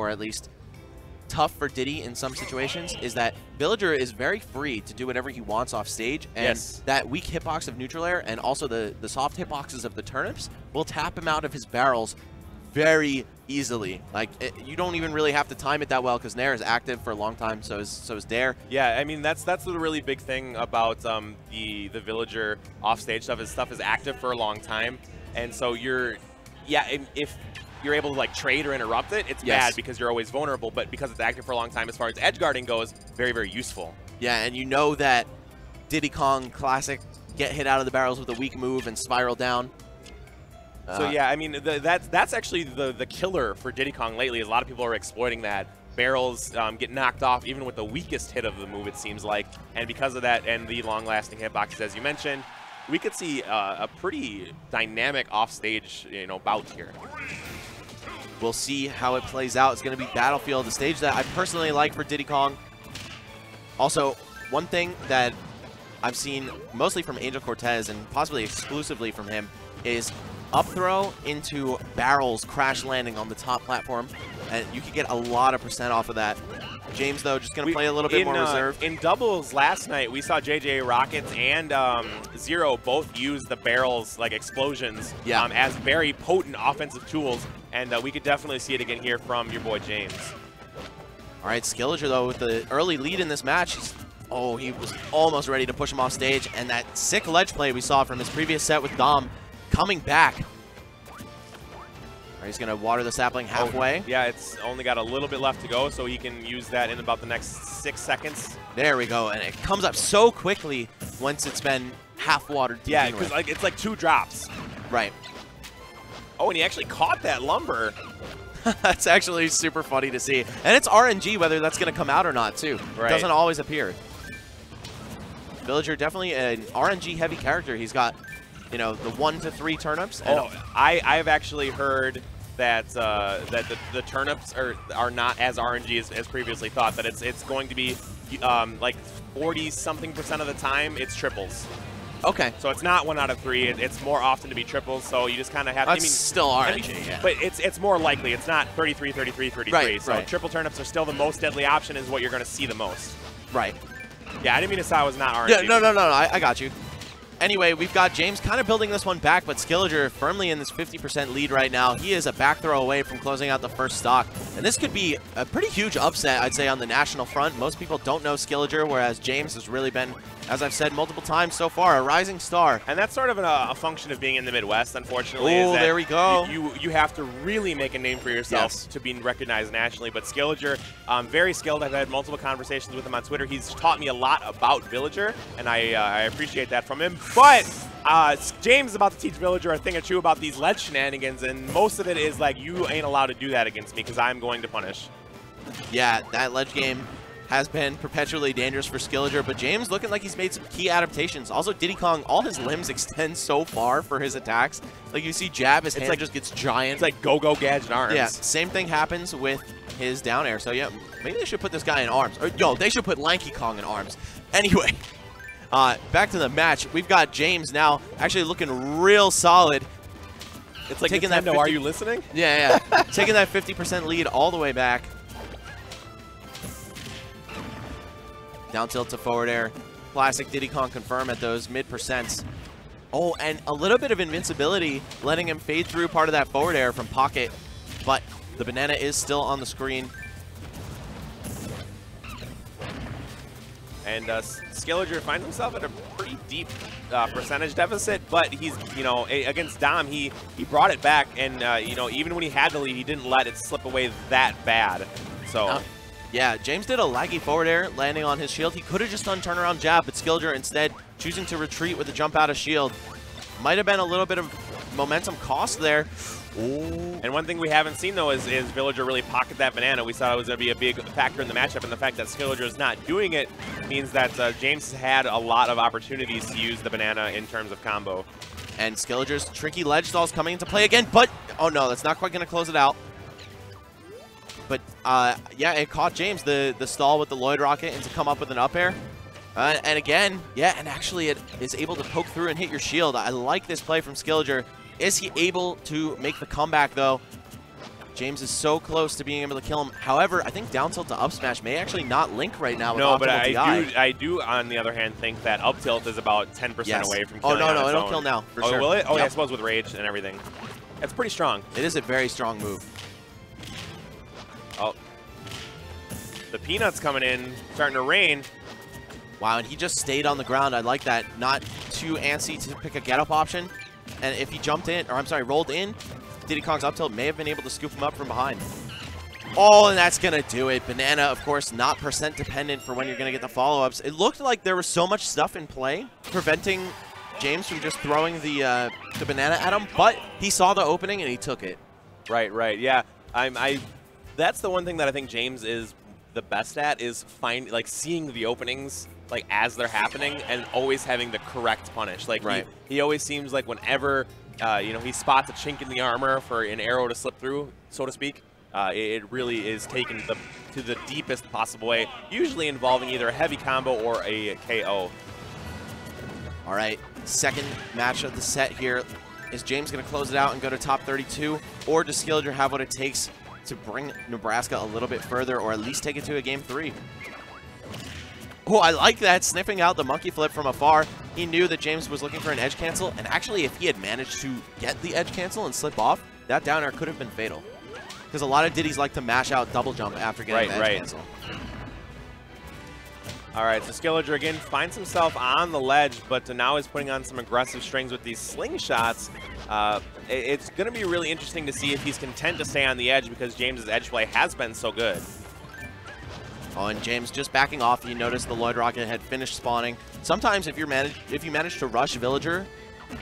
or at least tough for Diddy in some situations, is that Villager is very free to do whatever he wants off stage, and that weak hitbox of neutral air and also the soft hitboxes of the turnips will tap him out of his barrels very easily. Like, you don't even really have to time it that well because Nair is active for a long time, so is Dare. Yeah, I mean, that's the really big thing about the Villager offstage stuff. His stuff is active for a long time, and so if you're able to like trade or interrupt it, it's bad because you're always vulnerable, but because it's active for a long time as far as edge guarding goes, very, very useful. Yeah, and you know that Diddy Kong classic, get hit out of the barrels with a weak move and spiral down. So yeah, I mean, that's actually the killer for Diddy Kong lately, is a lot of people are exploiting that. Barrels get knocked off even with the weakest hit of the move, it seems like, and because of that and the long-lasting hitboxes, as you mentioned, we could see a pretty dynamic offstage, bout here. We'll see how it plays out. It's going to be Battlefield, the stage that I personally like for Diddy Kong. Also, one thing that I've seen mostly from Angel Cortez and possibly exclusively from him is up throw into barrels crash landing on the top platform, and you can get a lot of percent off of that. James, though, just going to play a little bit more reserved. In doubles last night, we saw JJ Rockets and Zero both use the barrels, like explosions, as very potent offensive tools, and we could definitely see it again here from your boy James. All right, Skillager, though, with the early lead in this match, he was almost ready to push him off stage, and that sick ledge play we saw from his previous set with Dom coming back. He's going to water the sapling halfway. Yeah, it's only got a little bit left to go, so he can use that in about the next 6 seconds. There we go, and it comes up so quickly once it's been half watered. Yeah, because it's like 2 drops. Right. Oh, and he actually caught that lumber. That's actually super funny to see. And it's RNG whether that's going to come out or not, too. Right. It doesn't always appear. Villager, definitely an RNG-heavy character. He's got, the 1 to 3 turnips. Oh, I've actually heard that the turnips are not as RNG as previously thought. That it's going to be like 40-something% of the time it's triples. Okay. So it's not 1 out of 3. It's more often to be triples. So you just kind of have. That's still RNG. Yeah. But it's more likely. It's not 33, 33, 33. Right. So triple turnips are still the most deadly option. Is what you're going to see the most. Right. Yeah, I didn't mean to say it was not RNG. Yeah. No. I got you. Anyway, we've got James kind of building this one back, but Skillager firmly in this 50% lead right now. He is a back throw away from closing out the first stock. And this could be a pretty huge upset, I'd say, on the national front. Most people don't know Skillager, whereas James has really been, as I've said multiple times so far, a rising star. And that's sort of a function of being in the Midwest, unfortunately. Oh, there we go. You have to really make a name for yourself to be recognized nationally. But Skillager, very skilled. I've had multiple conversations with him on Twitter. He's taught me a lot about Villager, and I appreciate that from him. But James is about to teach Villager a thing or two about these ledge shenanigans, and most of it is like, you ain't allowed to do that against me because I'm going to punish. Yeah, that ledge game has been perpetually dangerous for Skillager, but James looking like he's made some key adaptations. Also, Diddy Kong, all his limbs extend so far for his attacks. Like, you see jab, his hand just gets giant. It's like go-go gadget arms. Yeah, same thing happens with his down air. So, yeah, maybe they should put this guy in arms. Or, yo, they should put Lanky Kong in arms. Anyway. Back to the match. We've got James now actually looking real solid. It's like taking Nintendo, are you listening? Yeah. Taking that 50% lead all the way back. Down tilt to forward air. Classic Diddy Kong confirm at those mid percents. Oh, and a little bit of invincibility, letting him fade through part of that forward air from pocket. But the banana is still on the screen. And Skillager finds himself at a pretty deep percentage deficit, but he's, against Dom, he brought it back, and, even when he had the lead, he didn't let it slip away that bad. So, yeah, James did a laggy forward air landing on his shield. He could have just done turnaround jab, but Skillager instead choosing to retreat with a jump out of shield. Might have been a little bit of momentum cost there. Ooh. And one thing we haven't seen, though, is Villager really pocket that banana. We thought it was going to be a big factor in the matchup, and the fact that Skillager is not doing it means that James has had a lot of opportunities to use the banana in terms of combo. And Skillager's tricky ledge stall is coming into play again, but, oh no, that's not quite going to close it out. But, yeah, it caught James, the stall with the Lloyd Rocket, and to come up with an up air. And again, yeah, and actually it is able to poke through and hit your shield. I like this play from Skillager. Is he able to make the comeback, though? James is so close to being able to kill him. However, I think down tilt to up smash may actually not link right now with no, but DI. I do, on the other hand, think that up tilt is about 10% away from killing. Oh, no, it'll kill now, for sure. Will it? Oh, yep. yeah, I suppose with rage and everything. That's pretty strong. It is a very strong move. Oh. The peanuts coming in, starting to rain. Wow, and he just stayed on the ground. I like that. Not too antsy to pick a get-up option. And if he jumped in, or I'm sorry, rolled in, Diddy Kong's up tilt may have been able to scoop him up from behind. Oh, and that's going to do it. Banana, of course, not percent dependent for when you're going to get the follow-ups. It looked like there was so much stuff in play preventing James from just throwing the banana at him, but he saw the opening and he took it. Right, yeah. That's the one thing that I think James is the best at, is seeing the openings as they're happening and always having the correct punish. He always seems like whenever he spots a chink in the armor for an arrow to slip through, so to speak, it really is taken to the deepest possible way, usually involving either a heavy combo or a KO. All right, second match of the set here. Is James going to close it out and go to top 32, or does Skillager have what it takes to bring Nebraska a little bit further, or at least take it to a game 3? Oh, I like that, sniffing out the monkey flip from afar. He knew that James was looking for an edge cancel, and actually if he had managed to get the edge cancel and slip off, that down air could have been fatal. Because a lot of Diddies like to mash out double jump after getting the edge cancel. All right, so Skillager again finds himself on the ledge, but now is putting on some aggressive strings with these slingshots. It's going to be really interesting to see if he's content to stay on the edge, because James's edge play has been so good. Oh, and James just backing off. You notice the Lloyd Rocket had finished spawning. Sometimes if you manage to rush Villager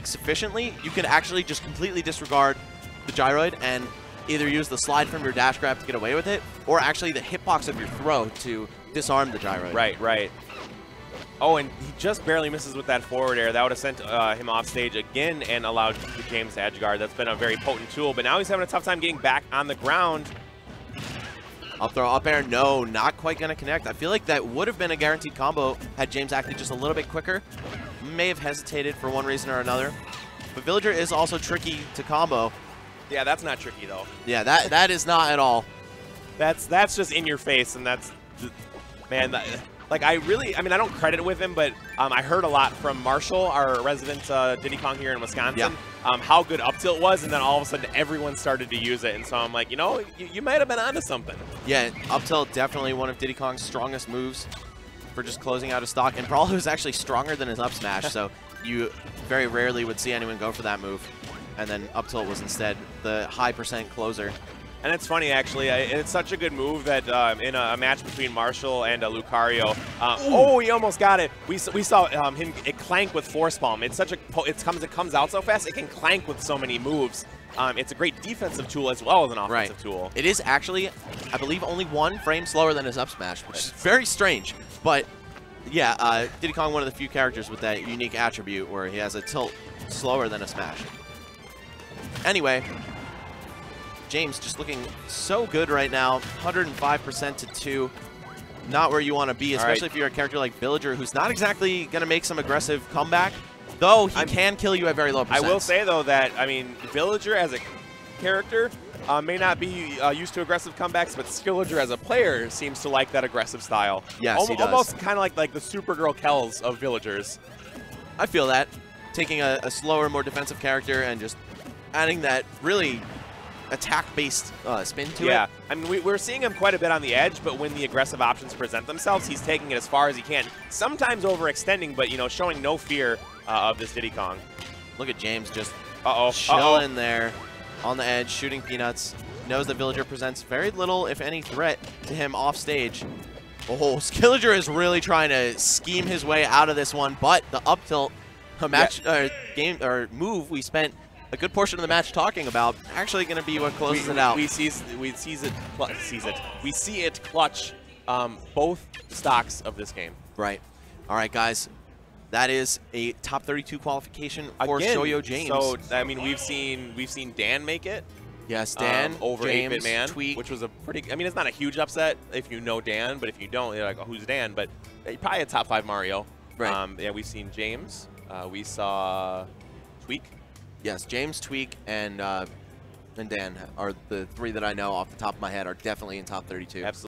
sufficiently, you can actually just completely disregard the gyroid and either use the slide from your dash grab to get away with it, or actually the hitbox of your throw to disarm the gyroid. Right. Oh, and he just barely misses with that forward air. That would have sent him off stage again and allowed James to edge guard. That's been a very potent tool, but now he's having a tough time getting back on the ground. Up throw, up air, no, not quite going to connect. I feel like that would have been a guaranteed combo had James acted just a little bit quicker. May have hesitated for one reason or another. But Villager is also tricky to combo. Yeah, that's not tricky, though. Yeah, that is not at all. That's just in your face, and that's, man, I don't credit it with him, but I heard a lot from Marshall, our resident Diddy Kong here in Wisconsin, how good up tilt was, and then all of a sudden everyone started to use it, and so I'm like, you might have been onto something. Yeah, up tilt definitely one of Diddy Kong's strongest moves for just closing out a stock, and Brawl is actually stronger than his up smash, so you very rarely would see anyone go for that move. And then up tilt was instead the high percent closer. And it's funny, actually. It's such a good move that in a match between Marshall and Lucario, oh, he almost got it. We saw him clank with force palm. It's such a it comes out so fast. It can clank with so many moves. It's a great defensive tool as well as an offensive tool. It is actually, I believe, only 1 frame slower than his up smash, which is very strange. But yeah, Diddy Kong, one of the few characters with that unique attribute where he has a tilt slower than a smash. Anyway, James just looking so good right now, 105% to 2. Not where you want to be, especially if you're a character like Villager, who's not exactly going to make some aggressive comeback, though he can kill you at very low percent. I will say, though, that, Villager as a character may not be used to aggressive comebacks, but Skillager as a player seems to like that aggressive style. Yes, he does. Almost kind of like the Supergirl Kells of Villagers. I feel that. Taking a slower, more defensive character and just adding that really attack-based spin to it. Yeah, we're seeing him quite a bit on the edge, but when the aggressive options present themselves, he's taking it as far as he can. Sometimes overextending, but, showing no fear of this Diddy Kong. Look at James just chilling there on the edge, shooting peanuts. Knows that Villager presents very little, if any, threat to him off stage. Oh, Skillager is really trying to scheme his way out of this one, but the up tilt move we spent a good portion of the match talking about actually going to be what closes it out. We see it clutch both stocks of this game. Right. All right, guys. That is a top 32 qualification for Shoyo James. So we've seen Dan make it. Yes, Dan over James, 8-Bit Man, Tweak. which was a pretty. It's not a huge upset if you know Dan, but if you don't, you're like, oh, who's Dan? But probably a top 5 Mario. Right. Yeah, we've seen James. We saw Tweak. Yes, James, Tweak, and and Dan are the three that I know off the top of my head are definitely in top 32. Absolutely.